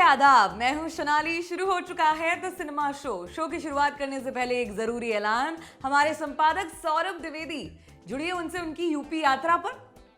आदाब, मैं हूं सोनाली। शुरू हो चुका है द सिनेमा शो की शुरुआत करने से पहले एक जरूरी ऐलान। हमारे संपादक सौरभ द्विवेदी जुड़िए उनसे उनकी यूपी यात्रा पर।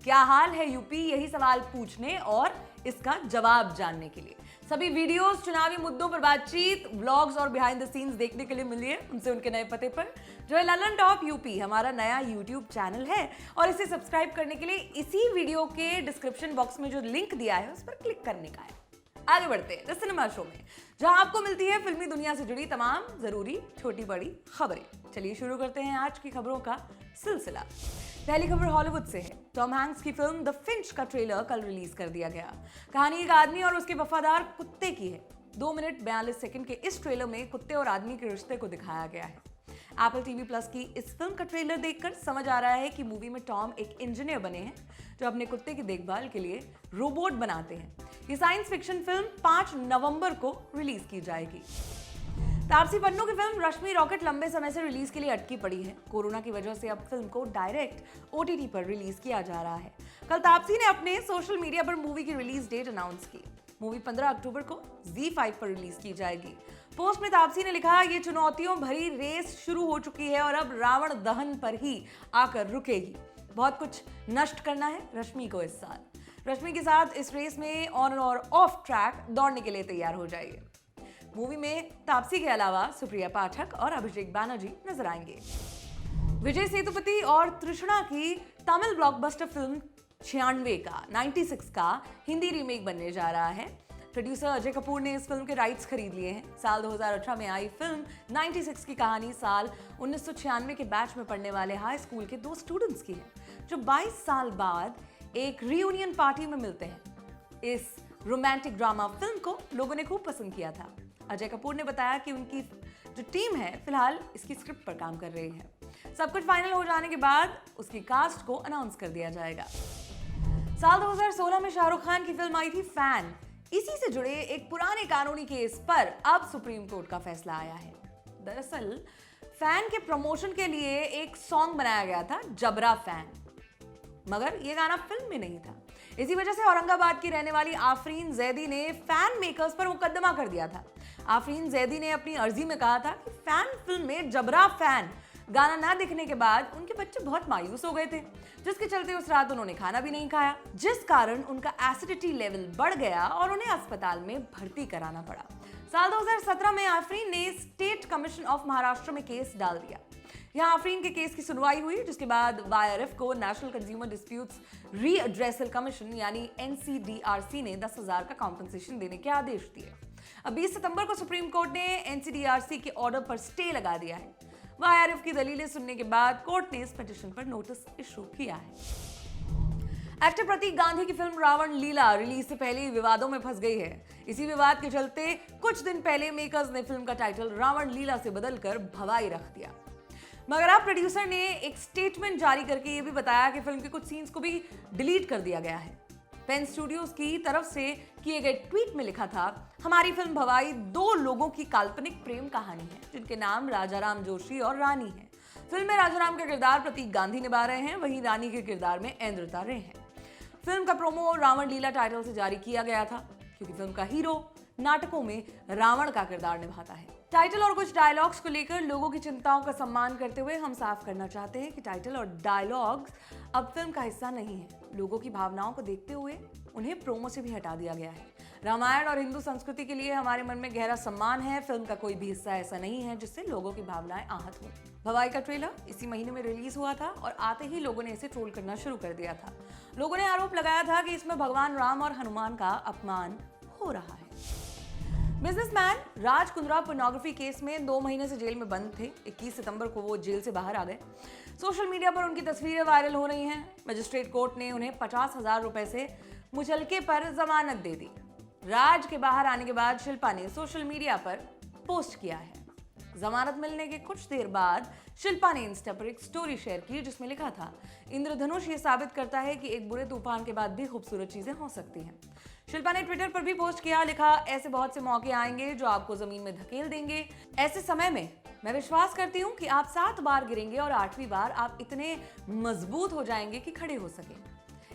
क्या हाल है यूपी, यही सवाल पूछने और इसका जवाब जानने के लिए सभी वीडियोस, चुनावी मुद्दों पर बातचीत, व्लॉग्स और बिहाइंड द सीन्स देखने के लिए मिलिए उनसे उनके नए पते पर, जो है ललन टॉप यूपी। हमारा नया यूट्यूब चैनल है और इसे सब्सक्राइब करने के लिए इसी वीडियो के डिस्क्रिप्शन बॉक्स में जो लिंक दिया है उस पर क्लिक करने का है। आगे बढ़ते हैं द सिनेमा शो में, जहां आपको मिलती है फिल्मी दुनिया से जुड़ी तमाम जरूरी छोटी बड़ी खबरें। चलिए शुरू करते हैं आज की खबरों का सिलसिला। पहली खबर हॉलीवुड से है। टॉम हैंक्स की फिल्म द फिंच का ट्रेलर कल रिलीज कर दिया गया। कहानी एक आदमी और उसके वफादार कुत्ते की है। 2 मिनट 42 सेकंड के इस ट्रेलर में कुत्ते और आदमी के रिश्ते को दिखाया गया है। एप्पल टीवी प्लस की इस फिल्म का ट्रेलर देखकर समझ आ रहा है कि मूवी में टॉम एक इंजीनियर बने हैं जो अपने कुत्ते की देखभाल के लिए रोबोट बनाते हैं। ये साइंस फिक्शन फिल्म 5 नवंबर को रिलीज की जाएगी। तापसी पन्नू की फिल्म रश्मि रॉकेट लंबे समय से रिलीज के लिए अटकी पड़ी है। कोरोना की वजह से अब फिल्म को डायरेक्ट ओटीटी पर रिलीज किया जा रहा है। कल तापसी ने अपने सोशल मीडिया पर मूवी की रिलीज डेट अनाउंस की। मूवी 15 अक्टूबर को ZEE5 पर रिलीज की जाएगी। पोस्ट में तापसी ने लिखा, ये चुनौतियों भरी रेस शुरू हो चुकी है और अब रावण दहन पर ही आकर रुकेगी। बहुत कुछ नष्ट करना है रश्मि को इस साल। रश्मि के साथ इस रेस में ऑन और ऑफ ट्रैक दौड़ने के लिए तैयार हो जाइए। मूवी में तापसी के अलावा सुप्रिया पाठक और अभिषेक बैनर्जी नजर आएंगे। विजय सेतुपति और तृष्णा की तमिल ब्लॉकबस्टर फिल्म 96 का हिंदी रीमेक बनने जा रहा है। प्रोड्यूसर अजय कपूर ने इस फिल्म के राइट्स खरीद लिए हैं। साल 2018 में आई फिल्म 96 की कहानी साल 1996 के बैच में पढ़ने वाले हाई स्कूल के 2 स्टूडेंट्स की है जो 22 साल बाद एक रियूनियन पार्टी में मिलते हैं। इस रोमांटिक ड्रामा फिल्म को लोगों ने खूब पसंद किया था। अजय कपूर ने बताया कि उनकी जो टीम है फिलहाल इसकी स्क्रिप्ट पर काम कर रही है। सब कुछ फाइनल हो जाने के बाद उसकी कास्ट को अनाउंस कर दिया जाएगा। साल 2016 में शाहरुख खान की फिल्म आई थी फैन। इसी से जुड़े एक पुराने कानूनी केस पर अब सुप्रीम कोर्ट का फैसला आया है। दरअसल फैन के प्रमोशन के लिए एक सॉन्ग बनाया गया था, जबरा फैन, मगर ये गाना फिल्म में नहीं था। इसी वजह से औरंगाबाद की रहने वाली आफरीन जैदी ने फैन मेकर्स पर मुकदमा कर दिया था। आफरीन जैदी ने अपनी अर्जी में कहा था कि फैन फिल्म में जबरा फैन गाना ना दिखने के बाद उनके बच्चे बहुत मायूस हो गए थे, जिसके चलते उस रात उन्होंने खाना भी नहीं खाया, जिस कारण उनका एसिडिटी लेवल बढ़ गया और उन्हें अस्पताल में भर्ती कराना पड़ा। साल 2017 में आफरीन ने स्टेट कमीशन ऑफ महाराष्ट्र में केस डाल दिया। यहाँ आफरीन के केस की सुनवाई हुई, जिसके बाद YRF को नेशनल कंज्यूमर डिस्प्यूट्स रीएड्रेसल कमीशन यानी NCDRC ने 10,000 का कॉम्पनसेशन देने के आदेश दिए। अब 20 सितंबर को सुप्रीम कोर्ट ने NCDRC के ऑर्डर पर स्टे लगा दिया है। YRF की दलीलें सुनने के बाद कोर्ट ने इस पिटीशन पर नोटिस इशू किया है। एक्टर प्रतीक गांधी की फिल्म रावण लीला रिलीज से पहले ही विवादों में फंस गई है। इसी विवाद के चलते कुछ दिन पहले मेकर्स ने फिल्म का टाइटल रावण लीला से बदलकर भवाई रख दिया, मगर अब प्रोड्यूसर ने एक स्टेटमेंट जारी करके ये भी बताया कि फिल्म के कुछ सीन्स को भी डिलीट कर दिया गया है। पेन स्टूडियोज की तरफ से किए गए ट्वीट में लिखा था, हमारी फिल्म भवाई 2 लोगों की काल्पनिक प्रेम कहानी है जिनके नाम राजाराम जोशी और रानी है। फिल्म में राजाराम का किरदार प्रतीक गांधी निभा रहे हैं, वहीं रानी के किरदार में ऐन्द्रता रे हैं। फिल्म का प्रोमो रावण लीला टाइटल से जारी किया गया था क्योंकि फिल्म का हीरो नाटकों में रावण का किरदार निभाता है। टाइटल और कुछ डायलॉग्स को लेकर लोगों की चिंताओं का सम्मान करते हुए हम साफ करना चाहते हैं कि टाइटल और डायलॉग्स अब फिल्म का हिस्सा नहीं है। लोगों की भावनाओं को देखते हुए उन्हें प्रोमो से भी हटा दिया गया है। रामायण और हिंदू संस्कृति के लिए हमारे मन में गहरा सम्मान है। फिल्म का कोई भी हिस्सा ऐसा नहीं है जिससे लोगों की भावनाएं आहत हों। भवाई का ट्रेलर इसी महीने में रिलीज हुआ था और आते ही लोगों ने इसे ट्रोल करना शुरू कर दिया था। लोगों ने आरोप लगाया था कि इसमें भगवान राम और हनुमान का अपमान हो रहा है। Businessman Raj Kundra pornography case में 2 महीने से जेल में बंद थे। 21 सितंबर को वो जेल से बाहर आ गए। सोशल मीडिया पर उनकी तस्वीरें वायरल हो रही हैं। मजिस्ट्रेट कोर्ट ने उन्हें 50,000 रुपए से मुचलके पर जमानत दे दी। राज के बाहर आने के बाद शिल्पा ने सोशल मीडिया पर पोस्ट किया है। जमानत मिलने के कुछ देर बाद शिल्पा ने इंस्टा पर एक स्टोरी शेयर की जिसमें लिखा था, इंद्रधनुष ये साबित करता है कि एक बुरे तूफान के बाद भी खूबसूरत चीजें हो सकती हैं। शिल्पा ने ट्विटर पर भी पोस्ट किया, लिखा, ऐसे बहुत से मौके आएंगे जो आपको जमीन में धकेल देंगे। ऐसे समय में मैं विश्वास करती हूँ कि आप 7 बार गिरेंगे और 8वीं बार आप इतने मजबूत हो जाएंगे कि खड़े हो सके।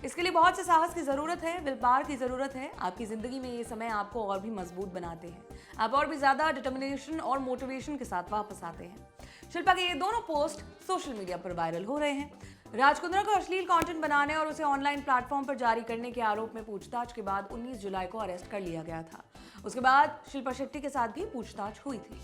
इसके लिए बहुत से साहस की जरूरत है, विल पावर की जरूरत है। आपकी जिंदगी में ये समय आपको और भी मजबूत बनाते हैं, आप और भी ज्यादा डिटर्मिनेशन और मोटिवेशन के साथ वापस आते हैं। शिल्पा के ये दोनों पोस्ट सोशल मीडिया पर वायरल हो रहे हैं। राज कुंद्रा को अश्लील कंटेंट बनाने और उसे ऑनलाइन प्लेटफॉर्म पर जारी करने के आरोप में पूछताछ के बाद 19 जुलाई को अरेस्ट कर लिया गया था। उसके बाद शिल्पा शेट्टी के साथ भी पूछताछ हुई थी।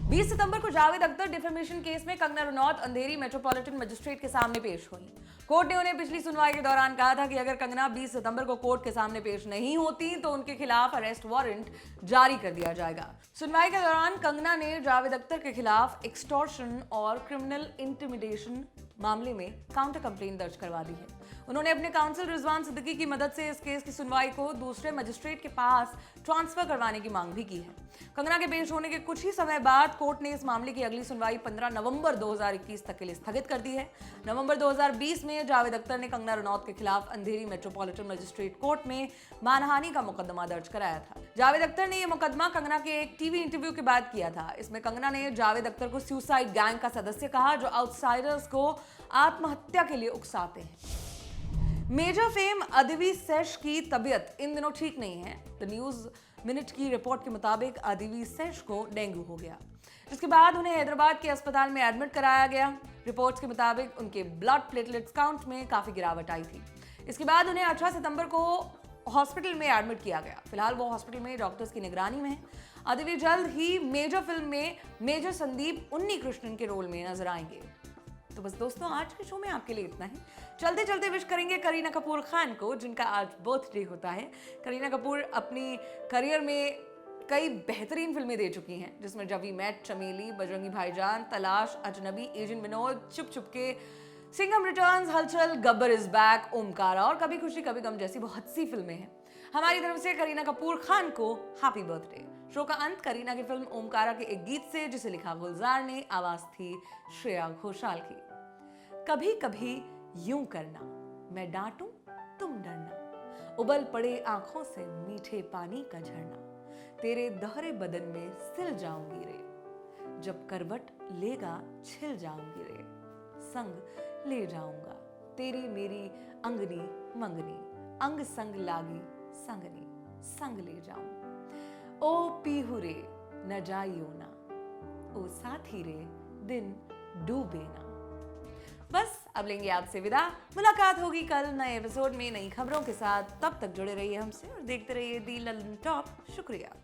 20 सितंबर को जावेद अख्तर डिफेमेशन केस में कंगना रनौत अंधेरी मेट्रोपॉलिटन मजिस्ट्रेट के सामने पेश हुई। कोर्ट ने उन्हें पिछली सुनवाई के दौरान कहा था कि अगर कंगना 20 सितंबर को कोर्ट के सामने पेश नहीं होती तो उनके खिलाफ अरेस्ट वारंट जारी कर दिया जाएगा। सुनवाई के दौरान कंगना ने जावेद अख्तर के खिलाफ एक्सटॉर्शन और क्रिमिनल इंटिमिडेशन मामले में काउंटर कंप्लेंट दर्ज करवा दी है। उन्होंने अपने काउंसिल रिजवान सिद्दीकी की मदद से इस केस की सुनवाई को दूसरे मजिस्ट्रेट के पास ट्रांसफर करवाने की मांग भी की है। कंगना के पेश होने के कुछ ही समय बाद कोर्ट ने इस मामले की अगली सुनवाई 15 नवंबर 2021 तक के लिए स्थगित कर दी है। नवंबर 2020 में जावेद अख्तर ने कंगना रनौत के खिलाफ अंधेरी मेट्रोपॉलिटन मजिस्ट्रेट कोर्ट में मानहानि का मुकदमा दर्ज कराया था। जावेद अख्तर ने यह मुकदमा कंगना के एक टीवी इंटरव्यू के बाद किया था। इसमें कंगना ने जावेद अख्तर को सुसाइड गैंग का सदस्य कहा जो आउटसाइडर्स को आत्महत्या के लिए उकसाते हैं। मेजर फेम अदिति सेश की तबीयत इन दिनों ठीक नहीं है। द न्यूज मिनट की रिपोर्ट के मुताबिक अदिति सेश को डेंगू हो गया, जिसके बाद उन्हें हैदराबाद के अस्पताल में एडमिट कराया गया। रिपोर्ट्स के मुताबिक उनके ब्लड प्लेटलेट्स काउंट में काफी गिरावट आई थी। इसके बाद उन्हें 18 सितंबर को हॉस्पिटल में एडमिट किया गया। फिलहाल वो हॉस्पिटल में डॉक्टर्स की निगरानी में है। अदिति जल्द ही मेजर फिल्म में मेजर संदीप उन्नी कृष्णन के रोल में नजर आएंगे। तो बस दोस्तों, आज के शो में आपके लिए इतना ही। चलते चलते विश करेंगे करीना कपूर खान को, जिनका आज बर्थडे होता है। करीना कपूर अपनी करियर में कई बेहतरीन फिल्में दे चुकी हैं, जिसमें जब वी मेट, चमेली, बजरंगी भाईजान, तलाश, अजनबी, एजेंट विनोद, चुप चुपके, सिंघम रिटर्न्स, हलचल, गब्बर इज बैक, ओमकारा और कभी खुशी कभी गम जैसी बहुत सी फिल्में हैं। हमारी तरफ से करीना कपूर खान को हैप्पी बर्थडे। शो का अंत करीना की फिल्म ओमकारा के एक गीत से, जिसे लिखा गुलजार ने, आवाज थी श्रेया घोषाल की। कभी कभी यूं करना, मैं डांटूं तुम डरना, उबल पड़े आंखों से मीठे पानी का झरना, तेरे दोहरे बदन में सिल जाऊंगी रे, जब करवट लेगा छिल जाऊंगी रे, संग ले जाऊंगा तेरी मेरी अंगनी मंगनी, अंग संग लागी संगनी, संग ले जाऊं। ओ पीहू रे न जाइयो ना, ओ साथी रे दिन डूबे ना। बस अब लेंगे आपसे विदा। मुलाकात होगी कल नए एपिसोड में नई खबरों के साथ। तब तक जुड़े रहिए हमसे और देखते रहिए दी लंदन टॉप। शुक्रिया।